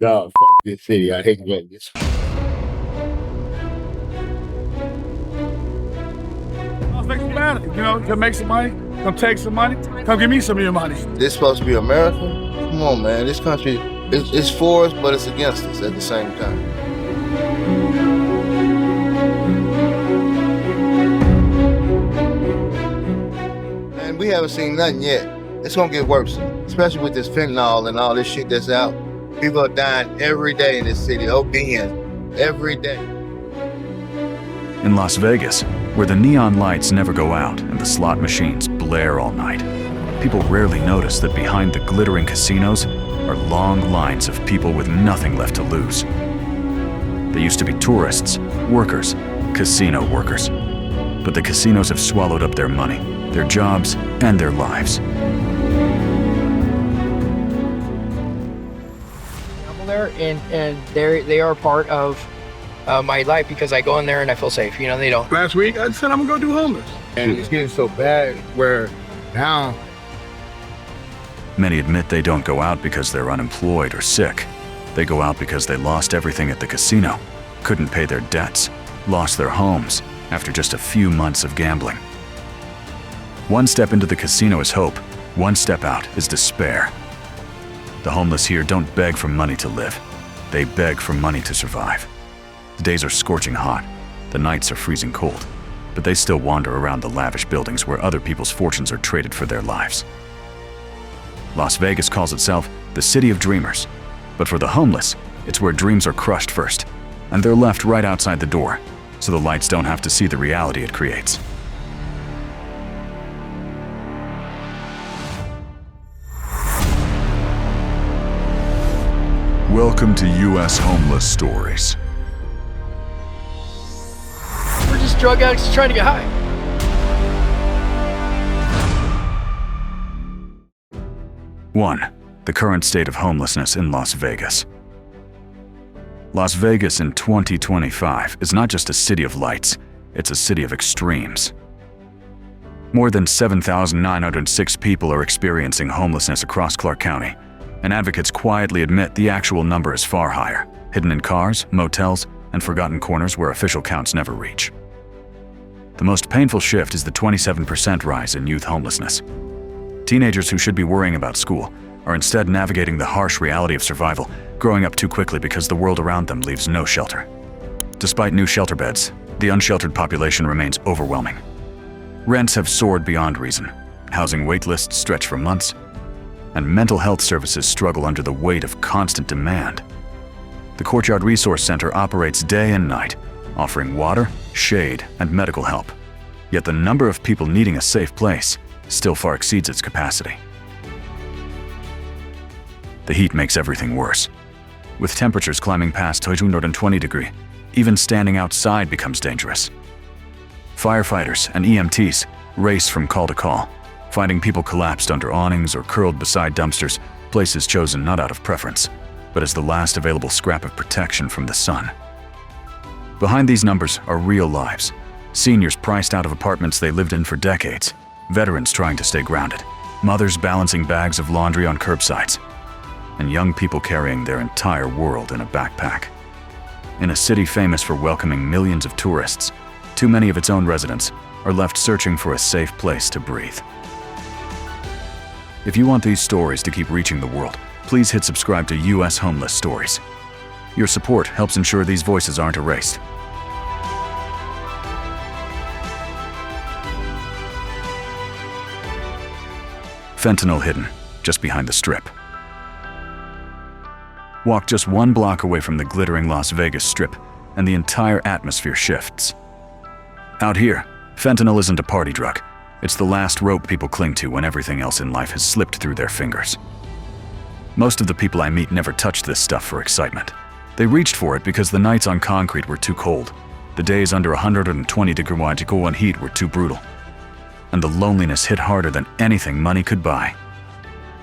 Dog, fuck this city. I hate Vegas. I'll make some money, come make some money, come take some money, come give me some of your money. This supposed to be America? Come on, man. This country, it's for us, but it's against us at the same time. And we haven't seen nothing yet. It's gonna get worse, especially with this fentanyl and all this shit that's out. People are dying every day in this city, ODing every day. In Las Vegas, where the neon lights never go out and the slot machines blare all night, people rarely notice that behind the glittering casinos are long lines of people with nothing left to lose. They used to be tourists, workers, casino workers. But the casinos have swallowed up their money, their jobs, and their lives. There and they are part of my life because I go in there and I feel safe. They don't. Last week, I said I'm gonna go do homeless. And it's getting so bad where now Many admit they don't go out because they're unemployed or sick. They go out because they lost everything at the casino, couldn't pay their debts, lost their homes after just a few months of gambling. One step into the casino is hope, one step out is despair. The homeless here don't beg for money to live. They beg for money to survive. The days are scorching hot, the nights are freezing cold, but they still wander around the lavish buildings where other people's fortunes are traded for their lives. Las Vegas calls itself the City of Dreamers, but for the homeless, it's where dreams are crushed first, and they're left right outside the door, so the lights don't have to see the reality it creates. Welcome to U.S. Homeless Stories. We're just drug addicts trying to get high. One, the current state of homelessness in Las Vegas. Las Vegas in 2025 is not just a city of lights, it's a city of extremes. More than 7,906 people are experiencing homelessness across Clark County, and advocates quietly admit the actual number is far higher, hidden in cars, motels, and forgotten corners where official counts never reach. The most painful shift is the 27% rise in youth homelessness. Teenagers who should be worrying about school are instead navigating the harsh reality of survival, growing up too quickly because the world around them leaves no shelter. Despite new shelter beds, the unsheltered population remains overwhelming. Rents have soared beyond reason, housing wait lists stretch for months, and mental health services struggle under the weight of constant demand. The Courtyard Resource Center operates day and night, offering water, shade, and medical help. Yet the number of people needing a safe place still far exceeds its capacity. The heat makes everything worse. With temperatures climbing past 120 degrees, even standing outside becomes dangerous. Firefighters and EMTs race from call to call, finding people collapsed under awnings or curled beside dumpsters, places chosen not out of preference, but as the last available scrap of protection from the sun. Behind these numbers are real lives. Seniors priced out of apartments they lived in for decades, veterans trying to stay grounded, mothers balancing bags of laundry on curbsides, and young people carrying their entire world in a backpack. In a city famous for welcoming millions of tourists, too many of its own residents are left searching for a safe place to breathe. If you want these stories to keep reaching the world, please hit subscribe to U.S. Homeless Stories. Your support helps ensure these voices aren't erased. Fentanyl hidden just behind the Strip. Walk just one block away from the glittering Las Vegas Strip, and the entire atmosphere shifts. Out here, fentanyl isn't a party drug. It's the last rope people cling to when everything else in life has slipped through their fingers. Most of the people I meet never touched this stuff for excitement. They reached for it because the nights on concrete were too cold, the days under 120 degree heat were too brutal, and the loneliness hit harder than anything money could buy.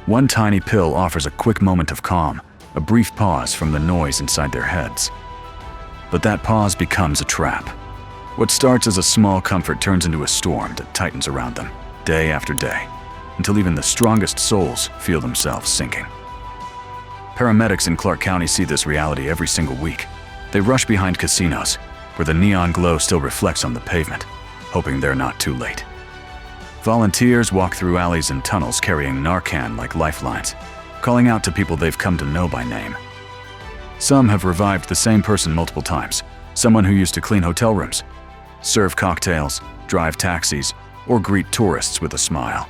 One tiny pill offers a quick moment of calm, a brief pause from the noise inside their heads. But that pause becomes a trap. What starts as a small comfort turns into a storm that tightens around them, day after day, until even the strongest souls feel themselves sinking. Paramedics in Clark County see this reality every single week. They rush behind casinos, where the neon glow still reflects on the pavement, hoping they're not too late. Volunteers walk through alleys and tunnels carrying Narcan like lifelines, calling out to people they've come to know by name. Some have revived the same person multiple times, someone who used to clean hotel rooms, serve cocktails, drive taxis, or greet tourists with a smile.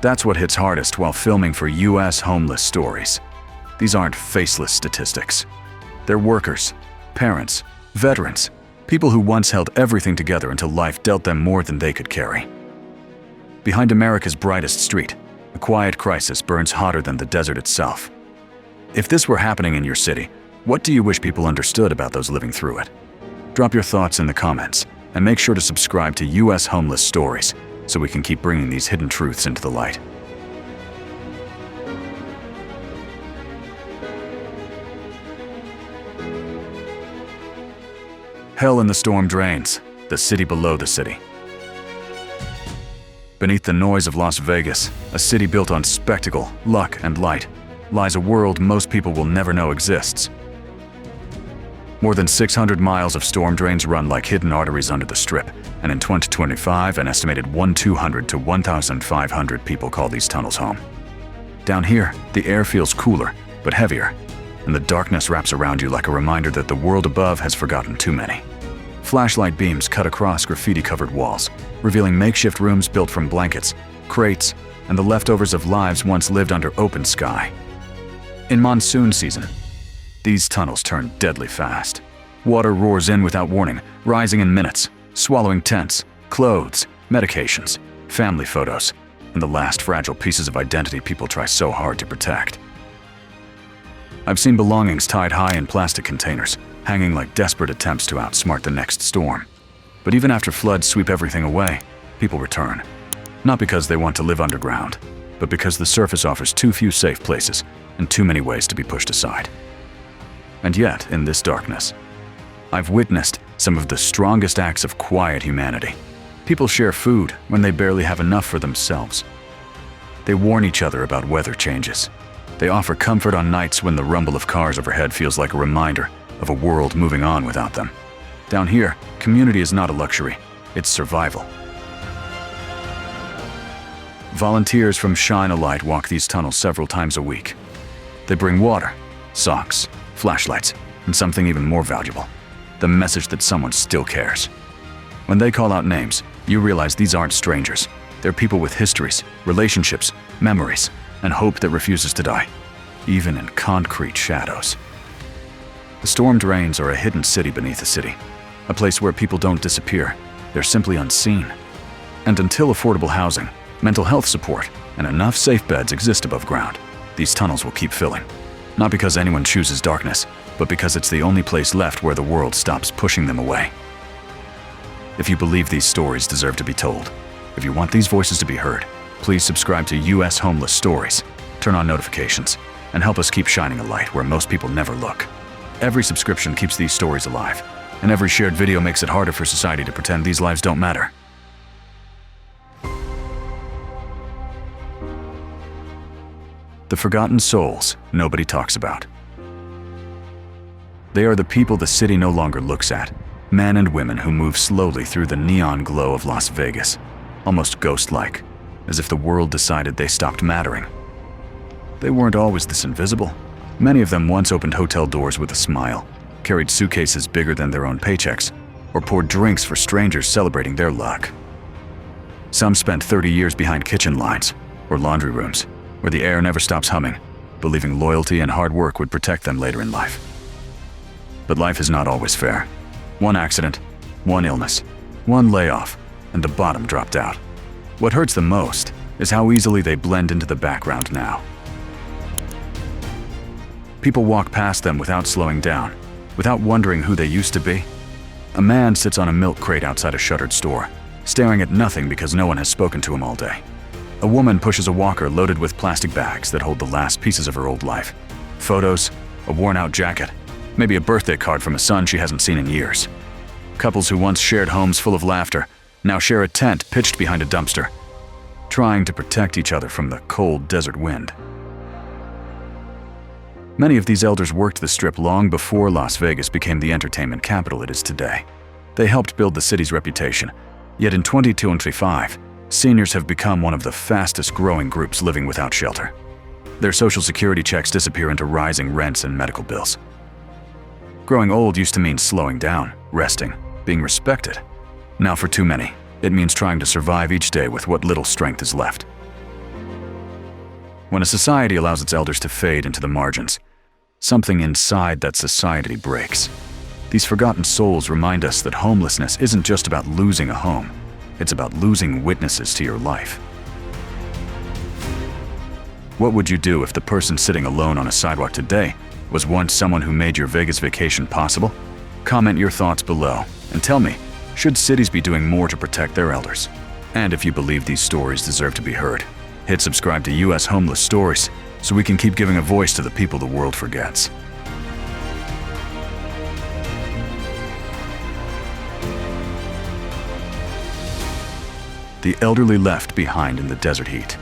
That's what hits hardest while filming for U.S. homeless stories. These aren't faceless statistics. They're workers, parents, veterans, people who once held everything together until life dealt them more than they could carry. Behind America's brightest street, a quiet crisis burns hotter than the desert itself. If this were happening in your city, what do you wish people understood about those living through it? Drop your thoughts in the comments, and make sure to subscribe to U.S. Homeless Stories so we can keep bringing these hidden truths into the light. Hell in the storm drains, the city below the city. Beneath the noise of Las Vegas, a city built on spectacle, luck, and light, lies a world most people will never know exists. More than 600 miles of storm drains run like hidden arteries under the Strip, and in 2025, an estimated 1,200 to 1,500 people call these tunnels home. Down here, the air feels cooler, but heavier, and the darkness wraps around you like a reminder that the world above has forgotten too many. Flashlight beams cut across graffiti-covered walls, revealing makeshift rooms built from blankets, crates, and the leftovers of lives once lived under open sky. In monsoon season, these tunnels turn deadly fast. Water roars in without warning, rising in minutes, swallowing tents, clothes, medications, family photos, and the last fragile pieces of identity people try so hard to protect. I've seen belongings tied high in plastic containers, hanging like desperate attempts to outsmart the next storm. But even after floods sweep everything away, people return. Not because they want to live underground, but because the surface offers too few safe places and too many ways to be pushed aside. And yet, in this darkness, I've witnessed some of the strongest acts of quiet humanity. People share food when they barely have enough for themselves. They warn each other about weather changes. They offer comfort on nights when the rumble of cars overhead feels like a reminder of a world moving on without them. Down here, community is not a luxury, it's survival. Volunteers from Shine a Light walk these tunnels several times a week. They bring water, socks, flashlights, and something even more valuable, the message that someone still cares. When they call out names, you realize these aren't strangers. They're people with histories, relationships, memories, and hope that refuses to die, even in concrete shadows. The storm drains are a hidden city beneath a city, a place where people don't disappear, they're simply unseen. And until affordable housing, mental health support, and enough safe beds exist above ground, these tunnels will keep filling. Not because anyone chooses darkness, but because it's the only place left where the world stops pushing them away. If you believe these stories deserve to be told, if you want these voices to be heard, please subscribe to U.S. Homeless Stories, turn on notifications, and help us keep shining a light where most people never look. Every subscription keeps these stories alive, and every shared video makes it harder for society to pretend these lives don't matter. The forgotten souls nobody talks about. They are the people the city no longer looks at, men and women who move slowly through the neon glow of Las Vegas, almost ghost-like, as if the world decided they stopped mattering. They weren't always this invisible. Many of them once opened hotel doors with a smile, carried suitcases bigger than their own paychecks, or poured drinks for strangers celebrating their luck. Some spent 30 years behind kitchen lines or laundry rooms, where the air never stops humming, believing loyalty and hard work would protect them later in life. But life is not always fair. One accident, one illness, one layoff, and the bottom dropped out. What hurts the most is how easily they blend into the background now. People walk past them without slowing down, without wondering who they used to be. A man sits on a milk crate outside a shuttered store, staring at nothing because no one has spoken to him all day. A woman pushes a walker loaded with plastic bags that hold the last pieces of her old life. Photos, a worn-out jacket, maybe a birthday card from a son she hasn't seen in years. Couples who once shared homes full of laughter now share a tent pitched behind a dumpster, trying to protect each other from the cold desert wind. Many of these elders worked the Strip long before Las Vegas became the entertainment capital it is today. They helped build the city's reputation. Yet in 2025, seniors have become one of the fastest growing groups living without shelter. Their social security checks disappear into rising rents and medical bills. Growing old used to mean slowing down, resting, being respected. Now for too many, it means trying to survive each day with what little strength is left. When a society allows its elders to fade into the margins, something inside that society breaks. These forgotten souls remind us that homelessness isn't just about losing a home, it's about losing witnesses to your life. What would you do if the person sitting alone on a sidewalk today was once someone who made your Vegas vacation possible? Comment your thoughts below and tell me, should cities be doing more to protect their elders? And if you believe these stories deserve to be heard, hit subscribe to US Homeless Stories so we can keep giving a voice to the people the world forgets. The elderly left behind in the desert heat.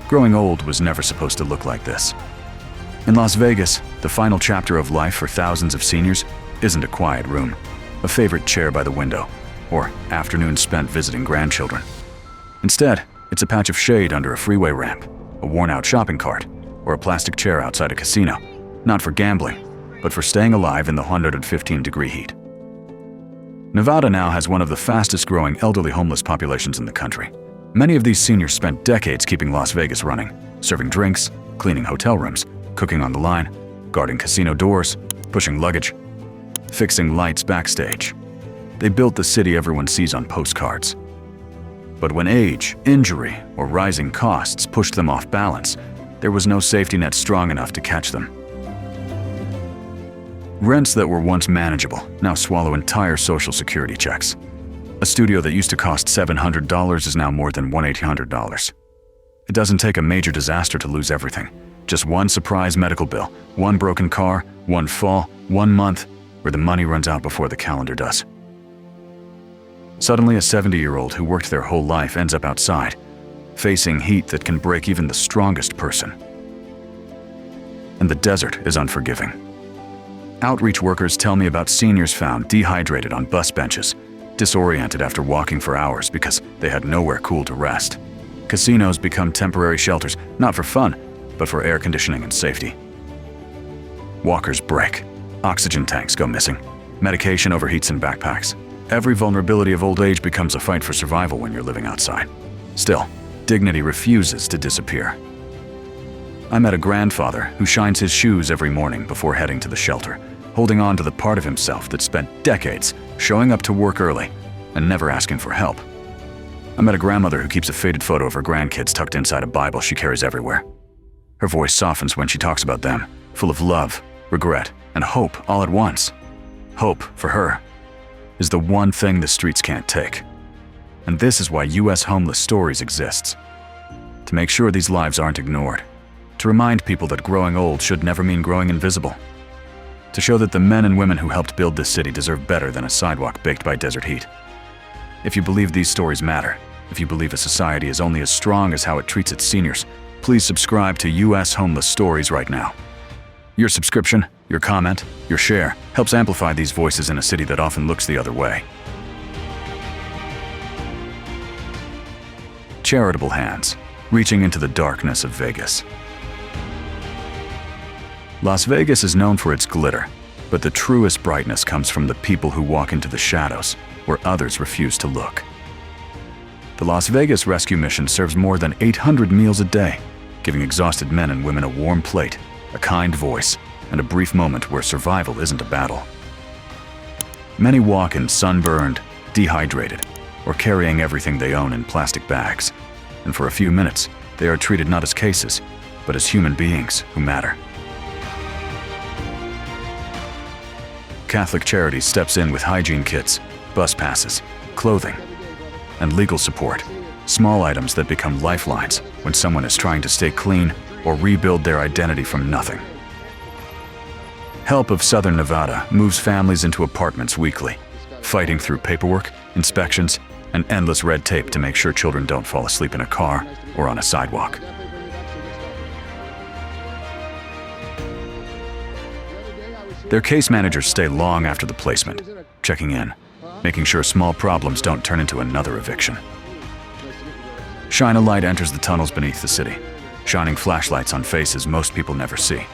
Growing old was never supposed to look like this. In Las Vegas, the final chapter of life for thousands of seniors isn't a quiet room, a favorite chair by the window, or afternoons spent visiting grandchildren. Instead, it's a patch of shade under a freeway ramp, a worn-out shopping cart, or a plastic chair outside a casino, not for gambling, but for staying alive in the 115-degree heat. Nevada now has one of the fastest-growing elderly homeless populations in the country. Many of these seniors spent decades keeping Las Vegas running, serving drinks, cleaning hotel rooms, cooking on the line, guarding casino doors, pushing luggage, fixing lights backstage. They built the city everyone sees on postcards. But when age, injury, or rising costs pushed them off balance, there was no safety net strong enough to catch them. Rents that were once manageable now swallow entire social security checks. A studio that used to cost $700 is now more than $1,800. It doesn't take a major disaster to lose everything. Just one surprise medical bill, one broken car, one fall, 1 month, where the money runs out before the calendar does. Suddenly, a 70-year-old who worked their whole life ends up outside, facing heat that can break even the strongest person. And the desert is unforgiving. Outreach workers tell me about seniors found dehydrated on bus benches, disoriented after walking for hours because they had nowhere cool to rest. Casinos become temporary shelters, not for fun, but for air conditioning and safety. Walkers break. Oxygen tanks go missing. Medication overheats in backpacks. Every vulnerability of old age becomes a fight for survival when you're living outside. Still, dignity refuses to disappear. I met a grandfather who shines his shoes every morning before heading to the shelter, holding on to the part of himself that spent decades showing up to work early and never asking for help. I met a grandmother who keeps a faded photo of her grandkids tucked inside a Bible she carries everywhere. Her voice softens when she talks about them, full of love, regret, and hope all at once. Hope, for her, is the one thing the streets can't take. And this is why US Homeless Stories exists. To make sure these lives aren't ignored. To remind people that growing old should never mean growing invisible. To show that the men and women who helped build this city deserve better than a sidewalk baked by desert heat. If you believe these stories matter, if you believe a society is only as strong as how it treats its seniors, please subscribe to US Homeless Stories right now. Your subscription, your comment, your share helps amplify these voices in a city that often looks the other way. Charitable hands, reaching into the darkness of Vegas. Las Vegas is known for its glitter, but the truest brightness comes from the people who walk into the shadows, where others refuse to look. The Las Vegas Rescue Mission serves more than 800 meals a day, giving exhausted men and women a warm plate, a kind voice, and a brief moment where survival isn't a battle. Many walk in sunburned, dehydrated, or carrying everything they own in plastic bags, and for a few minutes, they are treated not as cases, but as human beings who matter. Catholic Charities steps in with hygiene kits, bus passes, clothing, and legal support, small items that become lifelines when someone is trying to stay clean or rebuild their identity from nothing. Help of Southern Nevada moves families into apartments weekly, fighting through paperwork, inspections, and endless red tape to make sure children don't fall asleep in a car or on a sidewalk. Their case managers stay long after the placement, checking in, making sure small problems don't turn into another eviction. Shine a light enters the tunnels beneath the city, shining flashlights on faces most people never see.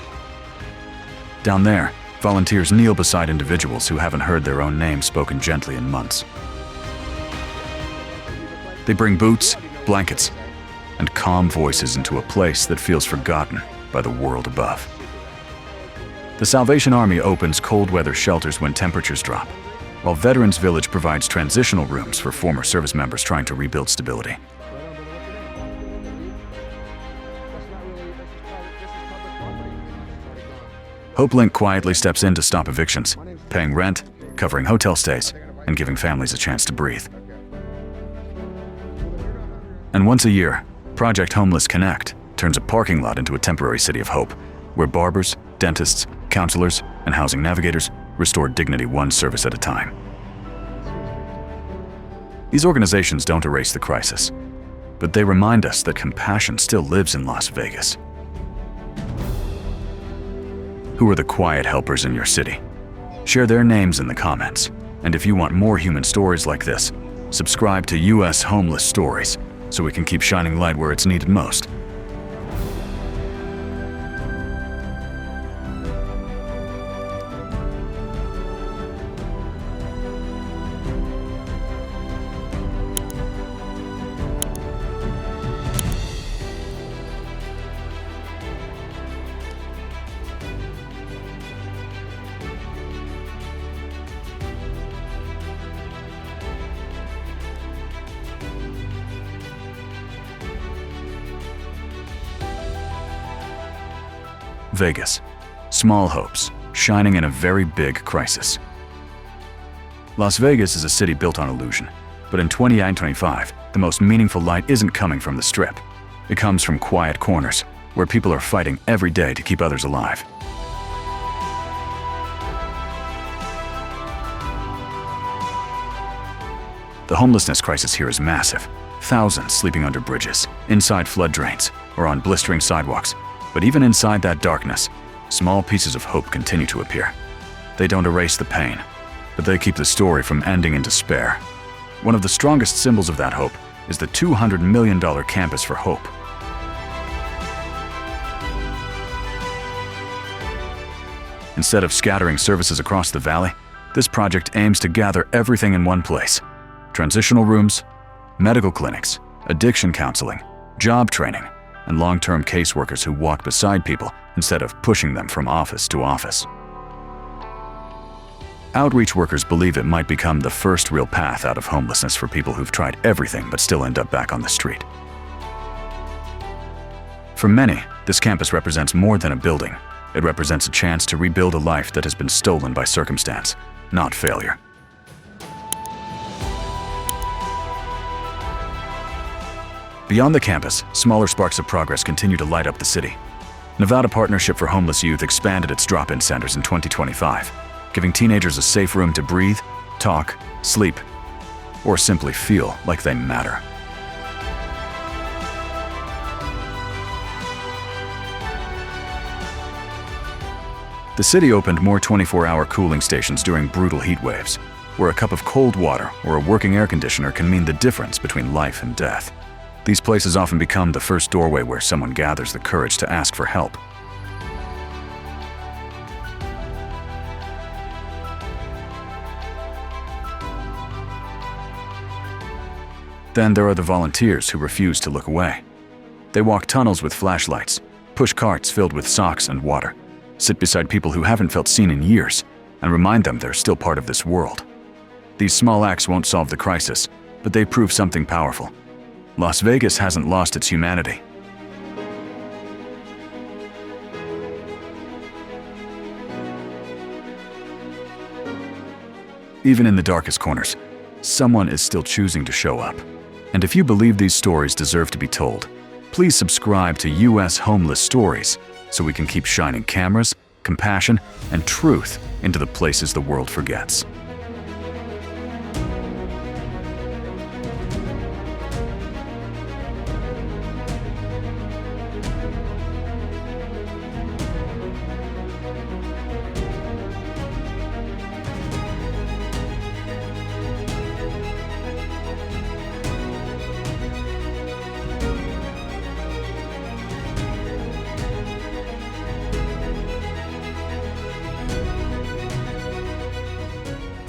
Down there, volunteers kneel beside individuals who haven't heard their own names spoken gently in months. They bring boots, blankets, and calm voices into a place that feels forgotten by the world above. The Salvation Army opens cold weather shelters when temperatures drop, while Veterans Village provides transitional rooms for former service members trying to rebuild stability. HopeLink quietly steps in to stop evictions, paying rent, covering hotel stays, and giving families a chance to breathe. And once a year, Project Homeless Connect turns a parking lot into a temporary city of hope, where barbers, dentists, counselors, and housing navigators restore dignity one service at a time. These organizations don't erase the crisis, but they remind us that compassion still lives in Las Vegas. Who are the quiet helpers in your city? Share their names in the comments. And if you want more human stories like this, subscribe to US Homeless Stories so we can keep shining light where it's needed most. Vegas. Small hopes, shining in a very big crisis. Las Vegas is a city built on illusion, but in 2025, the most meaningful light isn't coming from the Strip. It comes from quiet corners, where people are fighting every day to keep others alive. The homelessness crisis here is massive. Thousands sleeping under bridges, inside flood drains, or on blistering sidewalks. But even inside that darkness, small pieces of hope continue to appear. They don't erase the pain, but they keep the story from ending in despair. One of the strongest symbols of that hope is the $200 million Campus for Hope. Instead of scattering services across the valley, this project aims to gather everything in one place. Transitional rooms, medical clinics, addiction counseling, job training, and long-term caseworkers who walk beside people instead of pushing them from office to office. Outreach workers believe it might become the first real path out of homelessness for people who've tried everything but still end up back on the street. For many, this campus represents more than a building. It represents a chance to rebuild a life that has been stolen by circumstance, not failure. Beyond the campus, smaller sparks of progress continue to light up the city. Nevada Partnership for Homeless Youth expanded its drop-in centers in 2025, giving teenagers a safe room to breathe, talk, sleep, or simply feel like they matter. The city opened more 24-hour cooling stations during brutal heat waves, where a cup of cold water or a working air conditioner can mean the difference between life and death. These places often become the first doorway where someone gathers the courage to ask for help. Then there are the volunteers who refuse to look away. They walk tunnels with flashlights, push carts filled with socks and water, sit beside people who haven't felt seen in years, and remind them they're still part of this world. These small acts won't solve the crisis, but they prove something powerful. Las Vegas hasn't lost its humanity. Even in the darkest corners, someone is still choosing to show up. And if you believe these stories deserve to be told, please subscribe to US Homeless Stories so we can keep shining cameras, compassion, and truth into the places the world forgets.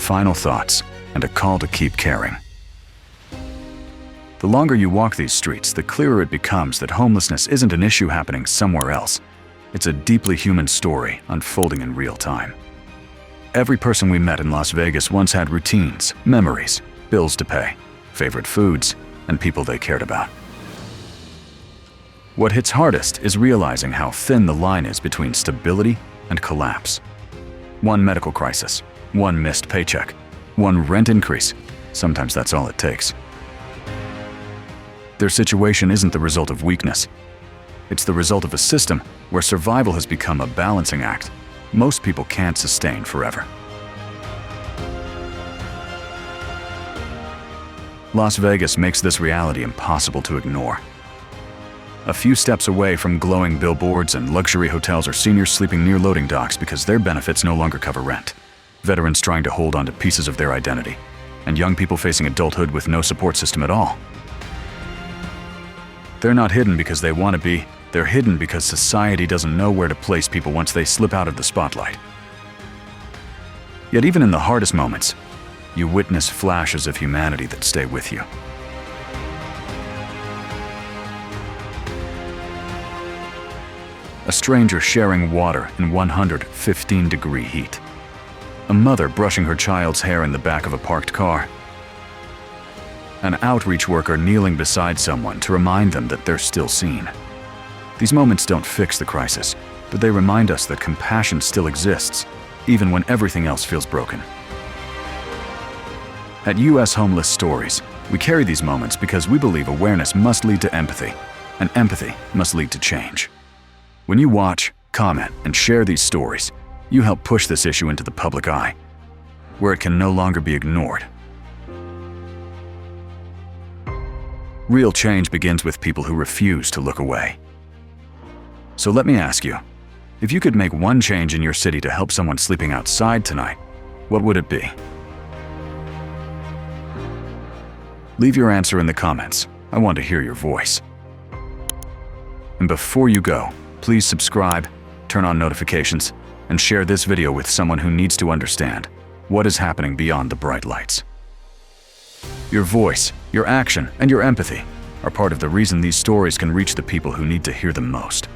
final thoughts, and a call to keep caring. The longer you walk these streets, the clearer it becomes that homelessness isn't an issue happening somewhere else. It's a deeply human story unfolding in real time. Every person we met in Las Vegas once had routines, memories, bills to pay, favorite foods, and people they cared about. What hits hardest is realizing how thin the line is between stability and collapse. One medical crisis, one missed paycheck, one rent increase, sometimes that's all it takes. Their situation isn't the result of weakness. It's the result of a system where survival has become a balancing act most people can't sustain forever. Las Vegas makes this reality impossible to ignore. A few steps away from glowing billboards and luxury hotels are seniors sleeping near loading docks because their benefits no longer cover rent, veterans trying to hold on to pieces of their identity, and young people facing adulthood with no support system at all. They're not hidden because they want to be, they're hidden because society doesn't know where to place people once they slip out of the spotlight. Yet even in the hardest moments, you witness flashes of humanity that stay with you. A stranger sharing water in 115-degree heat. A mother brushing her child's hair in the back of a parked car. An outreach worker kneeling beside someone to remind them that they're still seen. These moments don't fix the crisis, but they remind us that compassion still exists, even when everything else feels broken. At US Homeless Stories, we carry these moments because we believe awareness must lead to empathy, and empathy must lead to change. When you watch, comment, and share these stories, you help push this issue into the public eye, where it can no longer be ignored. Real change begins with people who refuse to look away. So let me ask you, if you could make one change in your city to help someone sleeping outside tonight, what would it be? Leave your answer in the comments. I want to hear your voice. And before you go, please subscribe, turn on notifications, and share this video with someone who needs to understand what is happening beyond the bright lights. Your voice, your action, and your empathy are part of the reason these stories can reach the people who need to hear them most.